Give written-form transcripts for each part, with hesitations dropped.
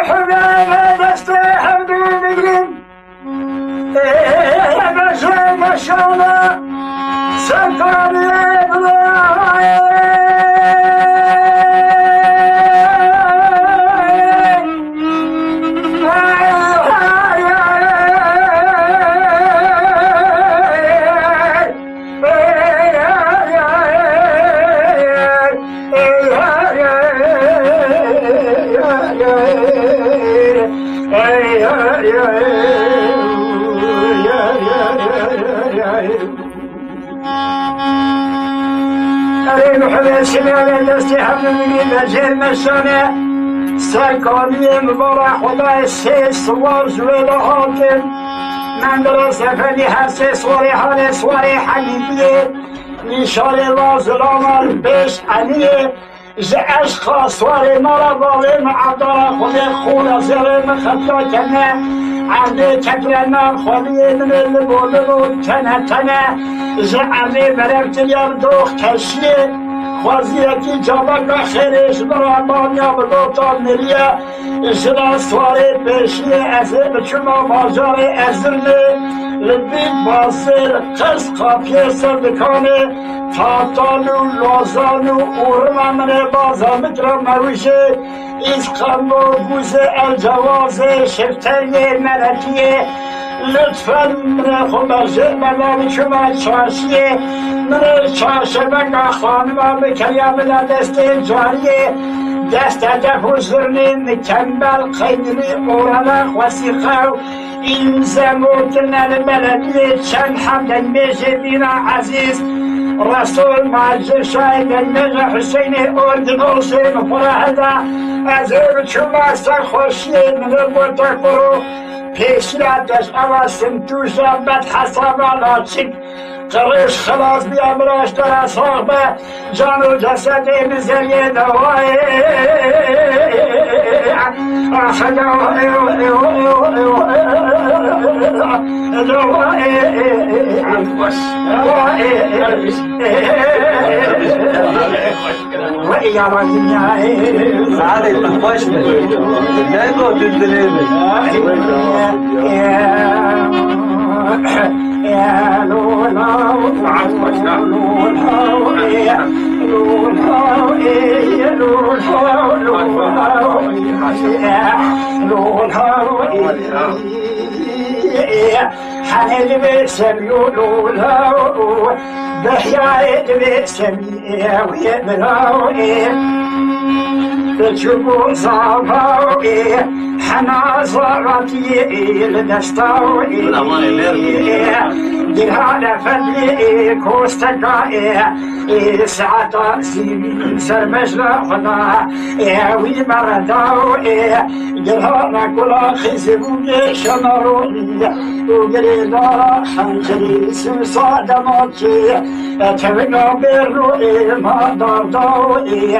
حبيبي دست حبيبي بشر مشانا سكرني سمعنا دستحب من بجر مشانه سرکاری مبارک خدای سه سوار جویل حاکم من درست افندی هر سه سواری حال سواری حقیقیه نشان لازلامر بیش علیه ز عشق سواری مرا باقی معدار خود خود زیر مخطا کنه عرض کترنا خودی من لبوده و تنه تنه ز عرض برفتیار دوخ کشیه خوازیتی جابک خیرش برای بانیا بگوتان مریه اشرا سواری پیشی ازه بچما بازار ازرلی لبید بازر قصد قاپیه سردکانه تاتانو لازانو اورم من بازار مکرم مروشه ایز قمو گوز الجواز شفتری ملکیه لطفاً من خبرزه بلانی شما چاشیه من چاشه بگا خانما بکریم دست جاریه دست حضورنی مکمل قیدری اورالا وسیقه این زموتن بلدی چند حمدن میشه بینا عزیز رسول معجز شاید المجه حسین اردنوسی مفرهده از او چوما سرخوشیه من المتقرو پیشرتش اواسم توشا بد حسابا لاچک قرش خلاص بیام راش در صحبه جان و جسد مزریه دوائه وإيا رجل سعادة تخوش مني ناكو تدريبي يا لولا حنين بسم يولولا بحياة بسم ويبلاوي بجبو صابوي حنا صارتي لدستوي جهاد فدي كوستقائي ساعة سيبي سرمجل خدا وي مردوي جهاد كل خزبوي شمروني وقريدا خنجري سمسا دموكي تبقى بروي ما دردوي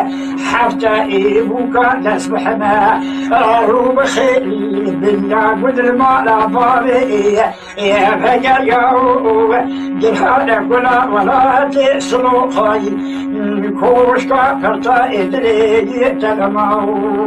حفتى بوكا تسبحنا روب خيلي بنا قدر ما لا بابي يا فجر يو جهاد كلا ولا تسلو خاي كوشكا فرتا إدري تغمو